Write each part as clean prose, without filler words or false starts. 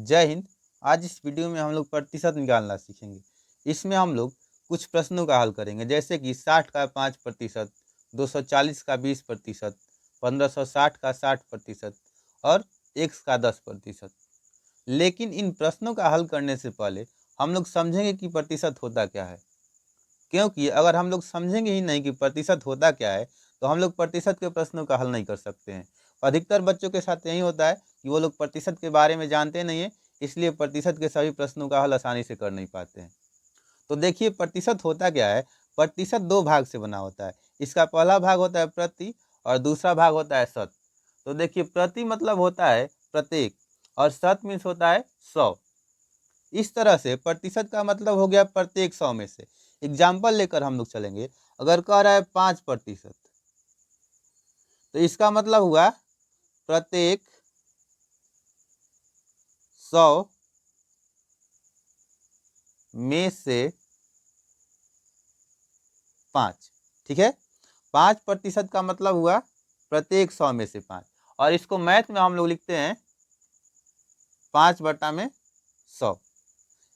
जय हिंद। आज इस वीडियो में हम लोग प्रतिशत निकालना सीखेंगे। इसमें हम लोग कुछ प्रश्नों का हल करेंगे, जैसे कि 60 का 5%, 240 का 20%, 1560 का 60% और x का 10%। लेकिन इन प्रश्नों का हल करने से पहले हम लोग समझेंगे कि प्रतिशत होता क्या है, क्योंकि अगर हम लोग समझेंगे ही नहीं कि प्रतिशत होता क्या है तो हम लोग प्रतिशत के प्रश्नों का हल नहीं कर सकते हैं। अधिकतर बच्चों के साथ यही होता है कि वो लोग प्रतिशत के बारे में जानते नहीं है, इसलिए प्रतिशत के सभी प्रश्नों का हल आसानी से कर नहीं पाते हैं। तो देखिए प्रतिशत होता क्या है। प्रतिशत दो भाग से बना होता है। इसका पहला भाग होता है प्रति और दूसरा भाग होता है शत। तो देखिए प्रति मतलब होता है प्रत्येक और शत मीन्स होता है 100। इस तरह से प्रतिशत का मतलब हो गया प्रत्येक 100 में से। एग्जाम्पल लेकर हम लोग चलेंगे। अगर कह रहा है 5%, तो इसका मतलब हुआ प्रत्येक 100 में से 5। ठीक है, 5% का मतलब हुआ प्रत्येक 100 में से 5, और इसको मैथ में हम लोग लिखते हैं 5/100।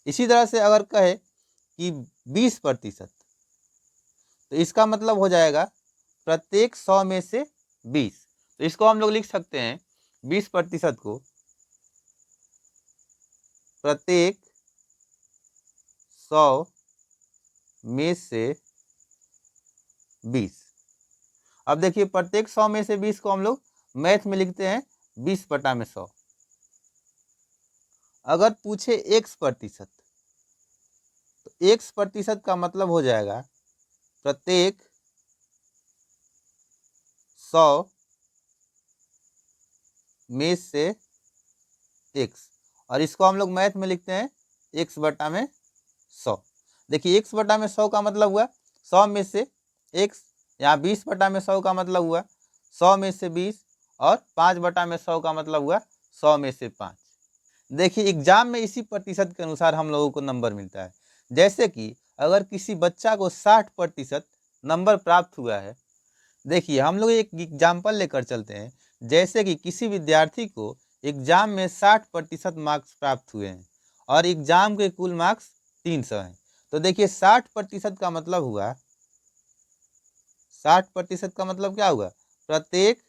इसी तरह से अगर कहे कि 20%, तो इसका मतलब हो जाएगा प्रत्येक 100 में से 20। तो इसको हम लोग लिख सकते हैं 20% को प्रत्येक 100 में से 20। अब देखिए प्रत्येक 100 में से 20 को हम लोग मैथ में लिखते हैं 20/100। अगर पूछे x%, तो x% का मतलब हो जाएगा प्रत्येक 100 में से x, और इसको हम लोग मैथ में लिखते हैं x/100। देखिए x/100 का मतलब हुआ 100 में से x, यहाँ 20/100 का मतलब हुआ 100 में से 20, और 5/100 का मतलब हुआ 100 में से 5। देखिए एग्जाम में इसी प्रतिशत के अनुसार हम लोगों को नंबर मिलता है। जैसे कि अगर किसी बच्चा को 60% नंबर प्राप्त हुआ है, देखिए हम लोग एक एग्जाम्पल लेकर चलते हैं। जैसे कि किसी विद्यार्थी को एग्जाम में 60% मार्क्स प्राप्त हुए हैं और एग्जाम के कुल मार्क्स 300 हैं। तो देखिए 60% का मतलब हुआ, 60% का मतलब क्या हुआ, प्रत्येक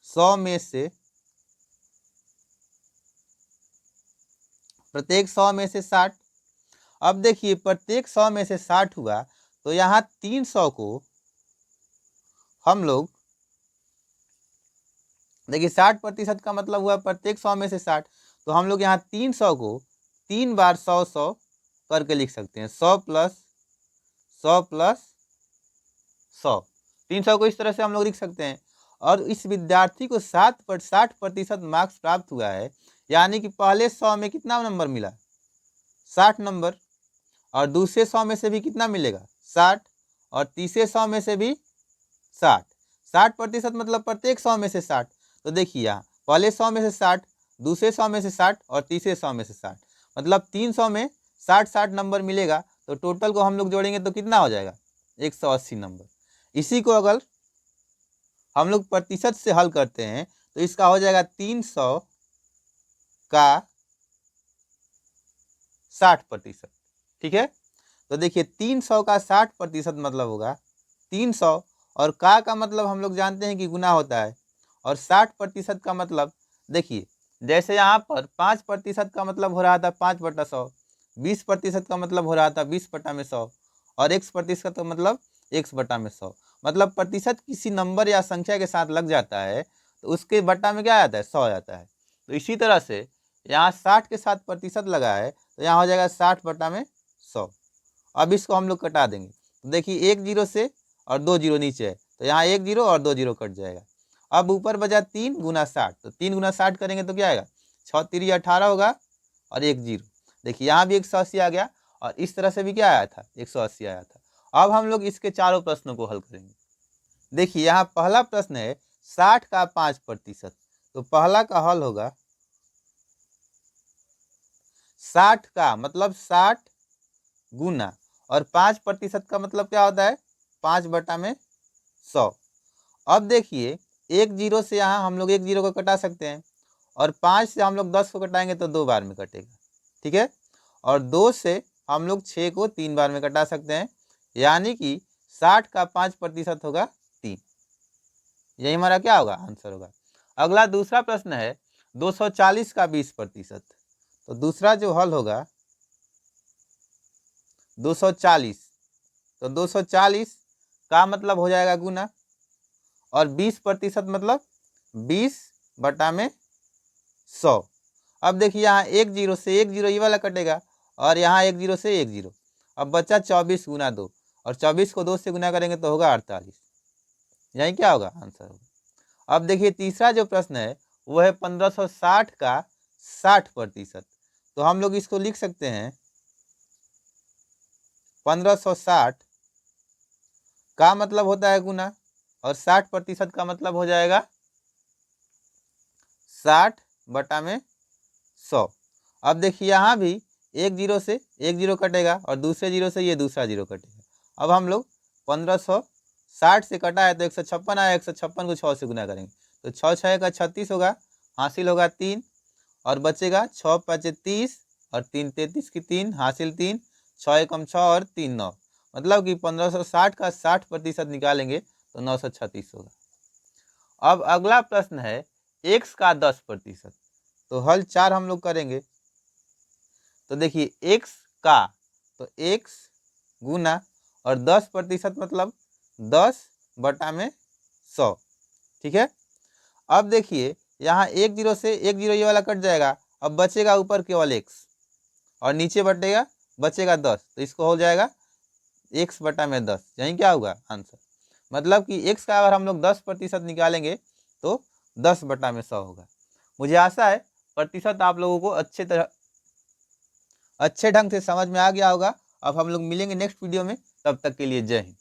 100 में से, प्रत्येक 100 में से 60। अब देखिए प्रत्येक 100 में से 60 हुआ, तो यहाँ 300 को हम लोग, देखिए 60% का मतलब हुआ प्रत्येक 100 में से 60, तो हम लोग यहाँ 300 को 3 बार 100 करके लिख सकते हैं। 100 प्लस 100 प्लस 100, 300 को इस तरह से हम लोग लिख सकते हैं। और इस विद्यार्थी को 60% मार्क्स प्राप्त हुआ है, यानी कि पहले 100 में कितना नंबर मिला, 60 नंबर, और दूसरे 100 में से भी कितना मिलेगा, 60, और तीसरे 100 में से भी 60। 60% मतलब प्रत्येक 100 में से 60। तो देखिए यहाँ पहले 100 में से 60, दूसरे 100 में से 60 और तीसरे 100 में से 60, मतलब 300 में 60 नंबर मिलेगा। तो टोटल को हम लोग जोड़ेंगे तो कितना हो जाएगा, 180 नंबर। इसी को अगर हम लोग प्रतिशत से हल करते हैं तो इसका हो जाएगा 300 का 60%। ठीक है, तो देखिए 300 का 60% मतलब होगा 300, और का मतलब हम लोग जानते हैं कि गुना होता है, और 60% का मतलब, देखिए जैसे यहाँ पर 5% का मतलब हो रहा था 5/100, 20% का मतलब हो रहा था 20/100, और x% का मतलब x/100। मतलब प्रतिशत किसी नंबर या संख्या के साथ लग जाता है तो उसके बट्टा में क्या आता है, 100 आता है। तो इसी तरह से यहाँ 60 के साथ प्रतिशत लगा है, तो यहाँ हो जाएगा 60/100। अब इसको हम लोग कटा देंगे, तो देखिए 1 जीरो से और 2 जीरो नीचे है, तो यहाँ 1 जीरो और 2 जीरो कट जाएगा। अब ऊपर बचा 3 गुना 60, तो 3 गुना 60 करेंगे तो क्या आएगा, 6 3 18 होगा, और 1 जीरो। देखिए यहाँ भी 180 आ गया, और इस तरह से भी क्या आया था, 180 आया था। अब हम लोग इसके चारों प्रश्नों को हल करेंगे। देखिए यहाँ पहला प्रश्न है 60 का 5%, तो पहला का हल होगा 60 का मतलब 60 गुना, और 5% का मतलब क्या होता है, 5/100। अब देखिए एक जीरो से यहाँ हम लोग एक जीरो को कटा सकते हैं, और 5 से हम लोग 10 को कटाएंगे तो 2 बार में कटेगा, ठीक है। और 2 से हम लोग 6 को 3 बार में कटा सकते हैं, यानी कि 60 का 5% होगा 3। यही हमारा क्या होगा, आंसर होगा। अगला दूसरा प्रश्न है 240 का 20%। तो दूसरा जो हल होगा 240, तो 240 का मतलब हो जाएगा गुना, और 20% मतलब 20/100। अब देखिए यहाँ एक जीरो से एक जीरो ये वाला कटेगा, और यहाँ एक जीरो से एक जीरो, अब बचा 24 गुना 2, और 24 को 2 से गुना करेंगे तो होगा 48। यही क्या होगा, आंसर होगा। अब देखिए तीसरा जो प्रश्न है वो है 1560 का 60%। तो हम लोग इसको लिख सकते हैं 1560 का मतलब होता है गुना, और 60% का मतलब हो जाएगा 60/100। अब देखिए यहाँ भी एक जीरो से एक जीरो कटेगा, और दूसरे जीरो से ये दूसरा जीरो कटेगा। अब हम लोग 1560 से कटा है तो 156 आया, 156 को 6 से गुना करेंगे तो 6 6 का 36 होगा, हासिल होगा 3, और बचेगा 6 5 30, और 3 33 की 3, हासिल 3, 6 एकम 6 और 3 9, मतलब कि 1560 का 60% निकालेंगे तो 936 होगा। अब अगला प्रश्न है x का 10%। तो हल 4 हम लोग करेंगे। तो देखिए x का, तो x गुना, और 10% मतलब 10/100, ठीक है। अब देखिए यहाँ एक जीरो से एक जीरो ये वाला कट जाएगा, अब बचेगा ऊपर केवल x, और नीचे बचेगा 10, तो इसको हो जाएगा x/10। यही क्या होगा, आंसर। मतलब कि x का अगर हम लोग 10% निकालेंगे तो 10/100 होगा। मुझे आशा है प्रतिशत आप लोगों को अच्छे ढंग से समझ में आ गया होगा। अब हम लोग मिलेंगे नेक्स्ट वीडियो में, तब तक के लिए जय हिंद।